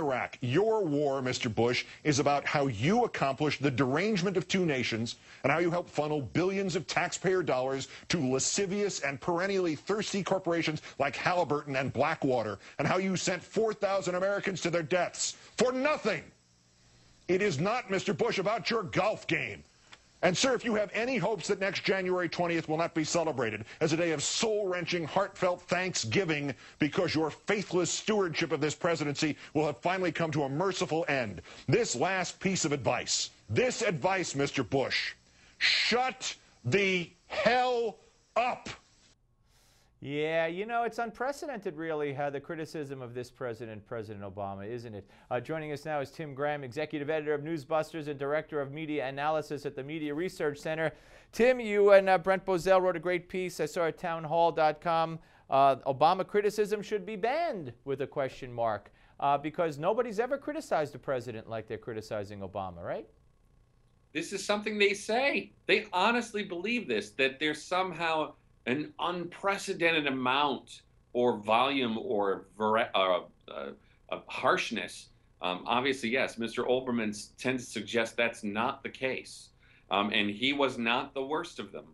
Iraq. Your war, Mr. Bush, is about how you accomplished the derangement of two nations and how you helped funnel billions of taxpayer dollars to lascivious and perennially thirsty corporations like Halliburton and Blackwater, and how you sent 4,000 Americans to their deaths for nothing. It is not, Mr. Bush, about your golf game. And, sir, if you have any hopes that next January 20th will not be celebrated as a day of soul-wrenching, heartfelt thanksgiving because your faithless stewardship of this presidency will have finally come to a merciful end, this last piece of advice, Mr. Bush, shut the hell up. Yeah, you know, it's unprecedented, really, how the criticism of this president, President Obama, isn't it? Joining us now is Tim Graham, executive editor of NewsBusters and director of media analysis at the Media Research Center. Tim, you and Brent Bozell wrote a great piece I saw at townhall.com. Obama criticism should be banned, with a question mark, because nobody's ever criticized a president like they're criticizing Obama, right? This is something they say. They honestly believe this, that there's somehow an unprecedented amount or volume or harshness. Obviously, yes, Mr. Olbermann tends to suggest that's not the case. And he was not the worst of them.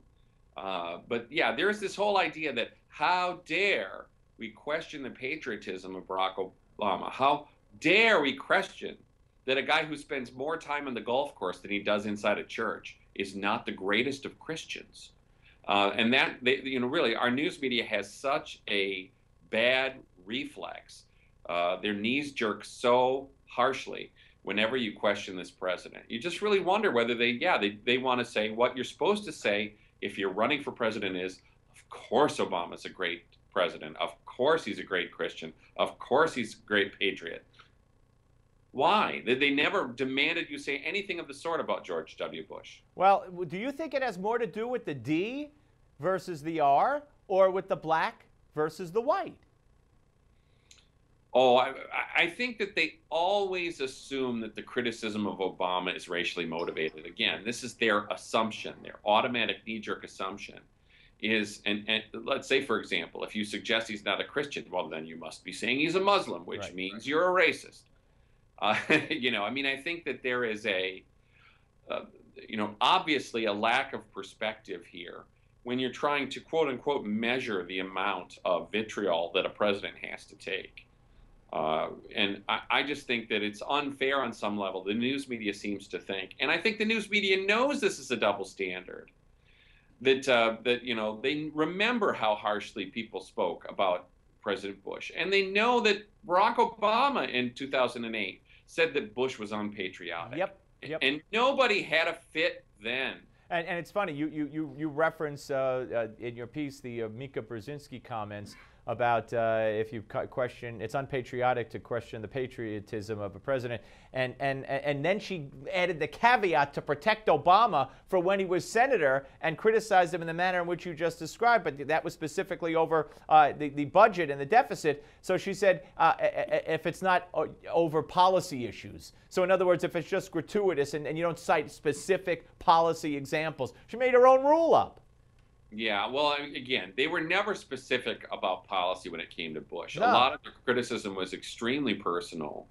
But yeah, there's this whole idea that how dare we question the patriotism of Barack Obama? How dare we question that a guy who spends more time on the golf course than he does inside a church is not the greatest of Christians? And that, really, our news media has such a bad reflex. Their knees jerk so harshly whenever you question this president. You just really wonder whether they want to say what you're supposed to say if you're running for president is, of course Obama's a great president. Of course he's a great Christian. Of course he's a great patriot. Why? They never demanded you say anything of the sort about George W. Bush. Well, do you think it has more to do with the D versus the R, or with the black versus the white? Oh, I think that they always assume that the criticism of Obama is racially motivated. Again, this is their assumption, their automatic knee-jerk assumption is, and let's say, for example, if you suggest he's not a Christian, well, then you must be saying he's a Muslim, which means you're a racist. I think that there is obviously a lack of perspective here when you're trying to, quote unquote, measure the amount of vitriol that a president has to take. And I just think that it's unfair on some level. The news media seems to think, and I think the news media knows this is a double standard, that they remember how harshly people spoke about President Bush. And they know that Barack Obama in 2008 said that Bush was unpatriotic. Yep. And nobody had a fit then. And it's funny, you reference in your piece the Mika Brzezinski comments about if you question, it's unpatriotic to question the patriotism of a president. And then she added the caveat to protect Obama for when he was senator and criticized him in the manner in which you just described. But that was specifically over the budget and the deficit. So she said if it's not over policy issues. So in other words, if it's just gratuitous and you don't cite specific policy examples. She made her own rule up. Yeah, well, again, they were never specific about policy when it came to Bush. No. A lot of the criticism was extremely personal,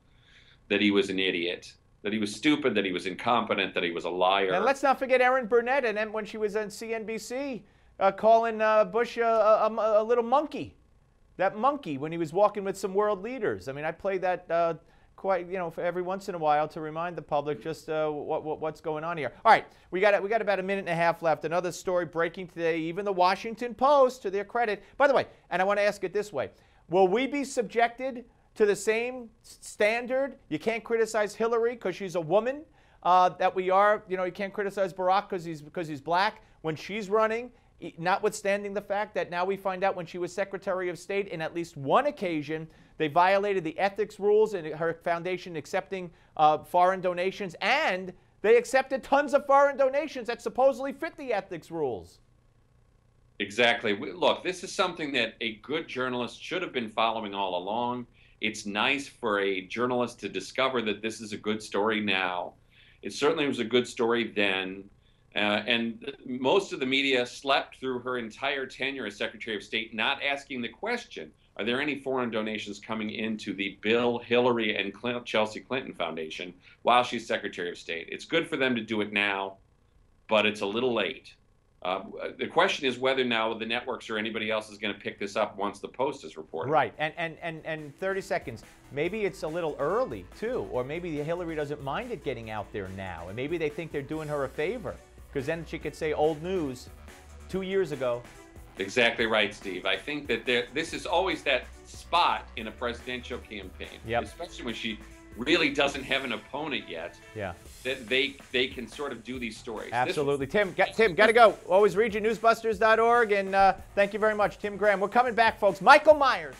that he was an idiot, that he was stupid, that he was incompetent, that he was a liar. And let's not forget Erin Burnett, and then when she was on CNBC, calling Bush a little monkey. That monkey when he was walking with some world leaders. I mean, I play that quite, for every once in a while to remind the public just what's going on here. All right, we got about a minute and a half left. Another story breaking today, even the Washington Post, to their credit. By the way, and I want to ask it this way, will we be subjected to the same standard? You can't criticize Hillary because she's a woman, that we are, you can't criticize Barack because he's black when she's running, notwithstanding the fact that now we find out when she was Secretary of State, in at least one occasion, they violated the ethics rules in her foundation accepting foreign donations, and they accepted tons of foreign donations that supposedly fit the ethics rules. Exactly. Look, this is something that a good journalist should have been following all along. It's nice for a journalist to discover that this is a good story now. It certainly was a good story then. And most of the media slept through her entire tenure as Secretary of State, not asking the question, are there any foreign donations coming into the Bill, Hillary, and Chelsea Clinton Foundation while she's Secretary of State? It's good for them to do it now, but it's a little late. The question is whether now the networks or anybody else is going to pick this up once the Post is reported. Right, and 30 seconds. Maybe it's a little early, too, or maybe Hillary doesn't mind it getting out there now, and maybe they think they're doing her a favor, because then she could say old news 2 years ago. Exactly right, Steve. I think that this is always that spot in a presidential campaign, especially when she really doesn't have an opponent yet. Yeah, that they can sort of do these stories. Absolutely. Tim, got to go. Always read your newsbusters.org, and thank you very much, Tim Graham. We're coming back, folks. Michael Myers.